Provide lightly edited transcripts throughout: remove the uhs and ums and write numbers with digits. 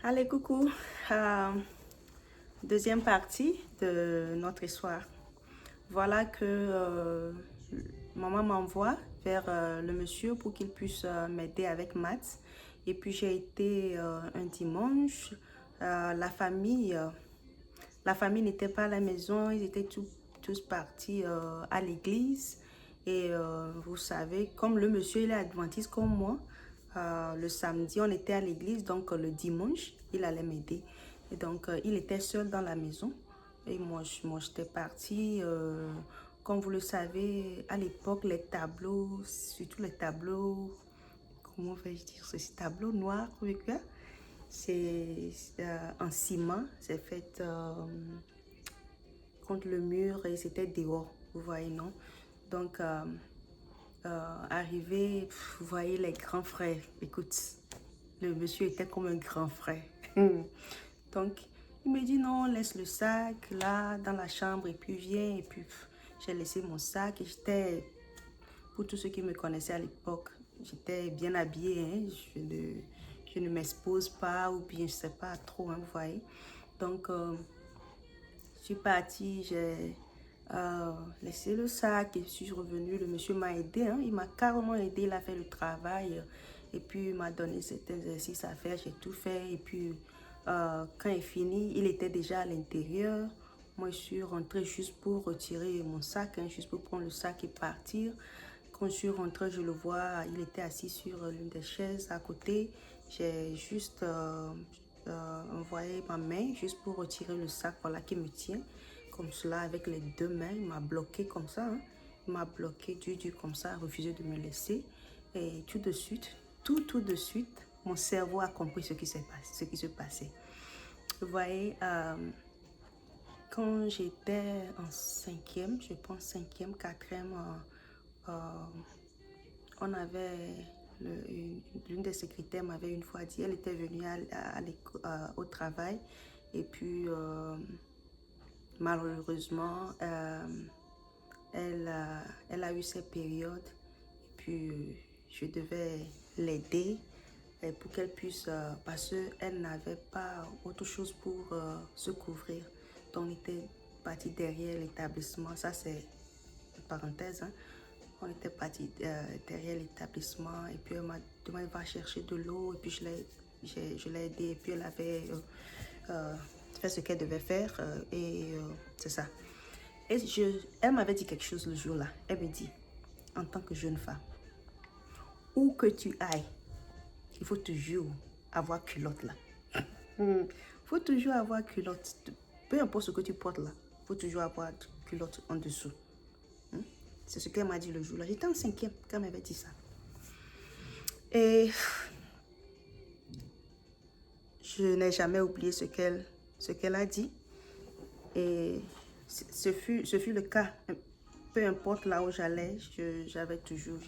Allez, coucou. Euh, Deuxième partie de notre histoire. Voilà que maman m'envoie vers le monsieur pour qu'il puisse m'aider avec maths. Et puis j'ai été un dimanche. La famille n'était pas à la maison. Ils étaient tous partis à l'église. Et vous savez, comme le monsieur il est adventiste comme moi, le samedi on était à l'église, donc le dimanche il allait m'aider. Et donc il était seul dans la maison. Et moi j'étais partie. Comme vous le savez, à l'époque, les tableaux, surtout les tableaux, comment vais-je dire, ces tableaux noirs, c'est en ciment, c'est fait contre le mur et c'était dehors, vous voyez, non? Donc, arrivé, vous voyez les grands frères, écoute, le monsieur était comme un grand frère. Donc, il me dit non, laisse le sac là dans la chambre et puis viens. Et puis, j'ai laissé mon sac et j'étais, pour tous ceux qui me connaissaient à l'époque, j'étais bien habillée. Hein, je ne m'expose pas ou bien je sais pas trop, hein, vous voyez. Donc, je suis partie, j'ai laissé le sac et je suis revenue. Le monsieur m'a aidé, hein, il m'a carrément aidé, il a fait le travail et puis il m'a donné cet exercice à faire, j'ai tout fait. Et puis quand il est fini, il était déjà à l'intérieur. Moi, je suis rentrée juste pour retirer mon sac, hein, juste pour prendre le sac et partir. Quand je suis rentrée, je le vois, il était assis sur l'une des chaises à côté. J'ai juste envoyé ma main juste pour retirer le sac, voilà, qui me tient. Comme cela, avec les deux mains, il m'a bloqué comme ça. Hein. Il m'a bloqué dur comme ça, refusé de me laisser. Et tout de suite, tout de suite, mon cerveau a compris ce qui s'est passé, ce qui se passait. Vous voyez, quand j'étais en cinquième, je pense cinquième, quatrième, on avait l'une des secrétaires m'avait une fois dit, elle était venue au travail et puis malheureusement elle a eu ses périodes et puis je devais l'aider pour qu'elle puisse, parce qu'elle n'avait pas autre chose pour se couvrir. Donc on était parti derrière l'établissement, ça c'est une parenthèse, hein. On était parti derrière l'établissement et puis elle m'a demandé va chercher de l'eau et puis je l'ai aidée et puis elle avait fait ce qu'elle devait faire et c'est ça. Et elle m'avait dit quelque chose le jour-là. Elle me dit, en tant que jeune femme, où que tu ailles, il faut toujours avoir culotte là. Il faut toujours avoir culotte. Peu importe ce que tu portes là, il faut toujours avoir culotte en dessous. C'est ce qu'elle m'a dit le jour-là. J'étais en cinquième quand elle m'avait dit ça. Et je n'ai jamais oublié ce qu'elle a dit. Et ce fut le cas. Peu importe là où j'allais, j'avais toujours...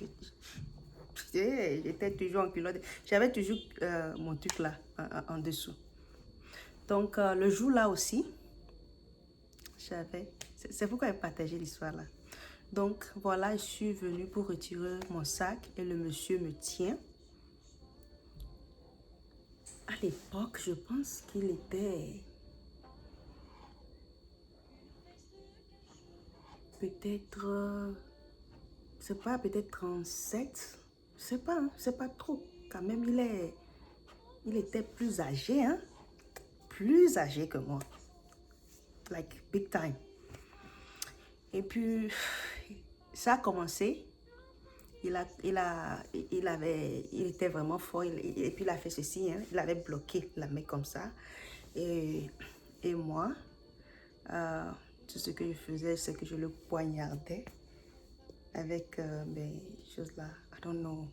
J'étais toujours en culotte. J'avais toujours mon truc là, en dessous. Donc, le jour-là aussi, j'avais... C'est pourquoi j'ai partagé l'histoire là. Donc, voilà, je suis venue pour retirer mon sac et le monsieur me tient. À l'époque, je pense qu'il était peut-être, c'est pas peut-être 37, je sais pas, hein, c'est pas trop. Quand même, il était plus âgé, hein, plus âgé que moi, like big time. Et puis, ça a commencé. Il était vraiment fort. Et puis, il a fait ceci. Hein, il avait bloqué la main comme ça. Et moi, tout ce que je faisais, c'est que je le poignardais avec mes choses là. I don't know.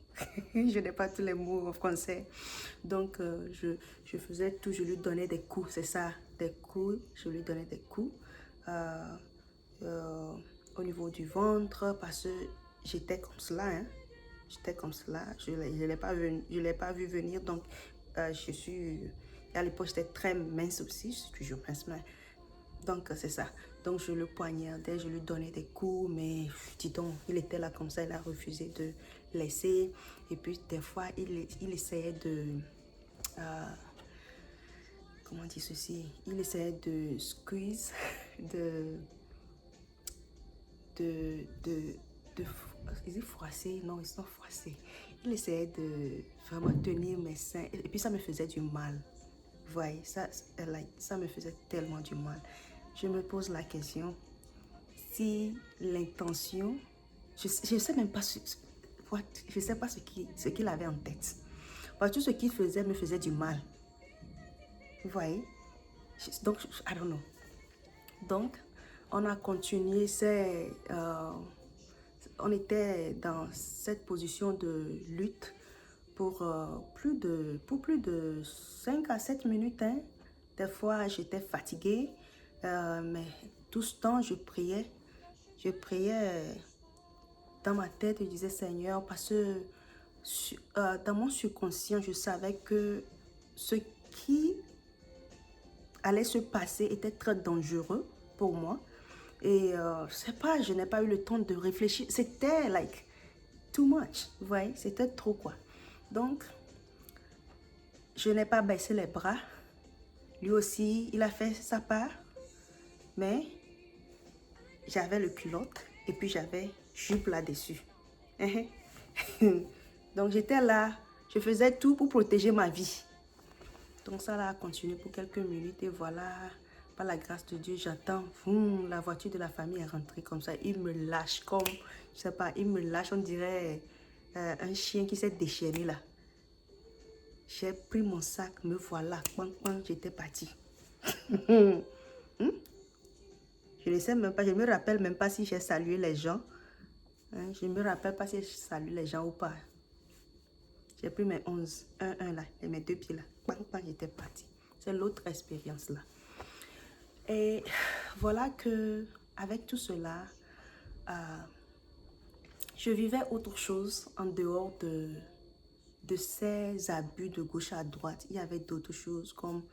Je n'ai pas tous les mots en français. Donc, je faisais tout. Je lui donnais des coups. C'est ça, des coups. Je lui donnais des coups. Au niveau du ventre parce que j'étais comme cela, hein. J'étais comme cela, je ne l'ai pas vu venir, donc je suis, à l'époque j'étais très mince aussi, je suis toujours mince, mais donc c'est ça. Donc je le poignardais, je lui donnais des coups, mais dis donc, il était là comme ça, il a refusé de laisser, et puis des fois il essayait de comment dire ceci, il essayait de squeeze, de, de, de, is it froisser? Non, ils sont froissés. Il essayait de vraiment tenir mes seins et puis ça me faisait du mal. Vous voyez, ça me faisait tellement du mal. Je me pose la question, si l'intention, je ne sais même pas je sais pas ce qu'il avait en tête. Parce que tout ce qu'il faisait me faisait du mal. Vous voyez? Donc, I don't know. Donc, on a continué, on était dans cette position de lutte pour plus de 5 à 7 minutes. Hein. Des fois, j'étais fatiguée, mais tout ce temps, je priais. Je priais dans ma tête, je disais Seigneur, parce que dans mon subconscient, je savais que ce qui allait se passer était très dangereux pour moi. Et je sais pas, je n'ai pas eu le temps de réfléchir. C'était like too much, vous voyez, c'était trop quoi. Donc, je n'ai pas baissé les bras. Lui aussi, il a fait sa part. Mais j'avais le culotte et puis j'avais jupe là-dessus. Donc, j'étais là, je faisais tout pour protéger ma vie. Donc, ça a continué pour quelques minutes et voilà, par la grâce de Dieu, j'attends. La voiture de la famille est rentrée comme ça. Il me lâche comme, je sais pas, il me lâche, on dirait un chien qui s'est déchaîné là. J'ai pris mon sac, me voilà, j'étais partie. Je ne sais même pas, je ne me rappelle même pas si j'ai salué les gens. Je ne me rappelle pas si j'ai salué les gens ou pas. J'ai pris mes 11, là, et mes 2 pieds là. J'étais partie. C'est l'autre expérience là. Et voilà que avec tout cela, je vivais autre chose en dehors de ces abus de gauche à droite. Il y avait d'autres choses comme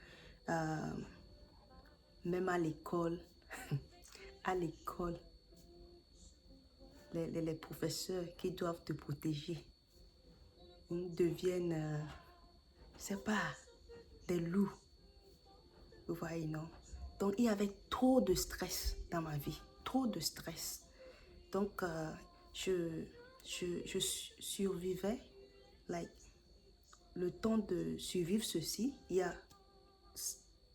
même à l'école. À l'école, les professeurs qui doivent te protéger deviennent, je sais pas, des loups. Vous voyez, non? Donc, il y avait trop de stress dans ma vie. Trop de stress. Donc, je survivais. Like, le temps de survivre ceci, il y a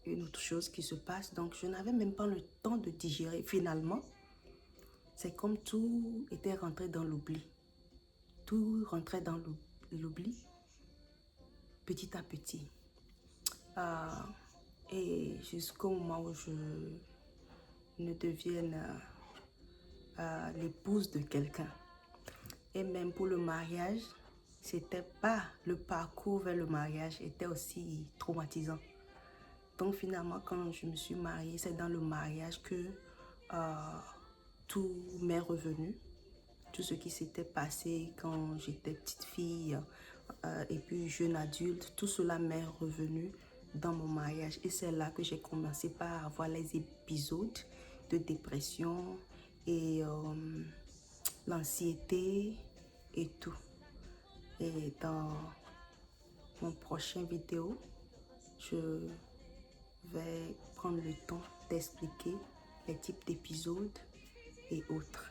une autre chose qui se passe. Donc, je n'avais même pas le temps de digérer. Finalement, c'est comme tout était rentré dans l'oubli. Tout rentrait dans l'oubli, petit à petit. Et jusqu'au moment où je ne devienne l'épouse de quelqu'un. Et même pour le mariage, c'était pas le parcours vers le mariage était aussi traumatisant. Donc finalement, quand je me suis mariée, c'est dans le mariage que tout m'est revenu. Tout ce qui s'était passé quand j'étais petite fille et puis jeune adulte, tout cela m'est revenu dans mon mariage. Et c'est là que j'ai commencé par avoir les épisodes de dépression et l'anxiété et tout. Et dans mon prochain vidéo, je vais prendre le temps d'expliquer les types d'épisodes et autres.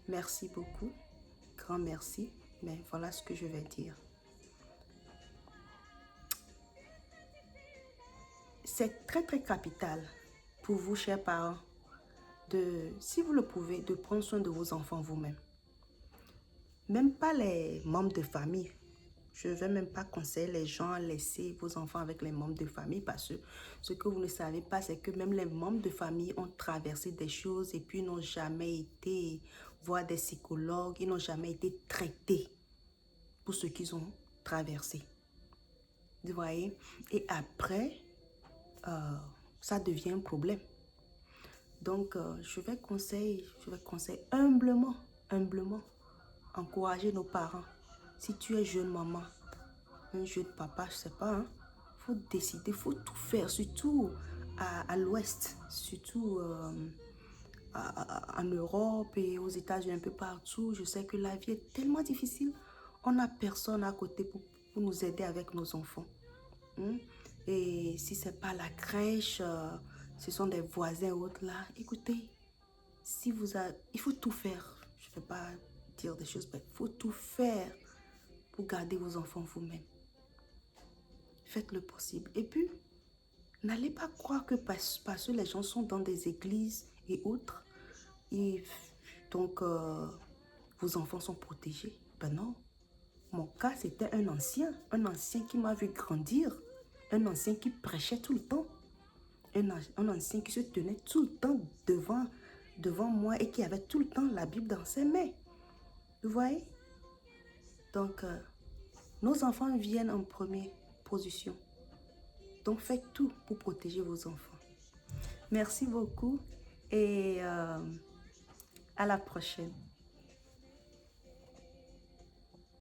Merci beaucoup, grand merci, mais voilà ce que je vais dire. C'est très très capital pour vous, chers parents, si vous le pouvez, de prendre soin de vos enfants vous-même. Même pas les membres de famille. Je ne vais même pas conseiller les gens à laisser vos enfants avec les membres de famille parce que ce que vous ne savez pas, c'est que même les membres de famille ont traversé des choses et puis n'ont jamais été voir des psychologues, ils n'ont jamais été traités pour ce qu'ils ont traversé. Vous voyez? Et après, ça devient un problème. Donc, je vais conseiller humblement, encourager nos parents. Si tu es jeune maman, un jeune papa, je sais pas, hein, faut décider, faut tout faire, surtout à l'ouest, surtout en Europe et aux États-Unis, un peu partout. Je sais que la vie est tellement difficile. On n'a personne à côté pour nous aider avec nos enfants. Et si c'est pas la crèche, ce sont des voisins ou autres là. Écoutez, si vous avez, il faut tout faire. Je ne vais pas dire des choses, mais il faut tout faire pour garder vos enfants vous-même. Faites le possible. Et puis, n'allez pas croire que parce que les gens sont dans des églises et autres, et donc vos enfants sont protégés. Ben non. Mon cas, c'était un ancien qui m'a vu grandir, un ancien qui prêchait tout le temps, un ancien qui se tenait tout le temps devant moi et qui avait tout le temps la Bible dans ses mains. Vous voyez? Donc, nos enfants viennent en première position. Donc, faites tout pour protéger vos enfants. Merci beaucoup et à la prochaine.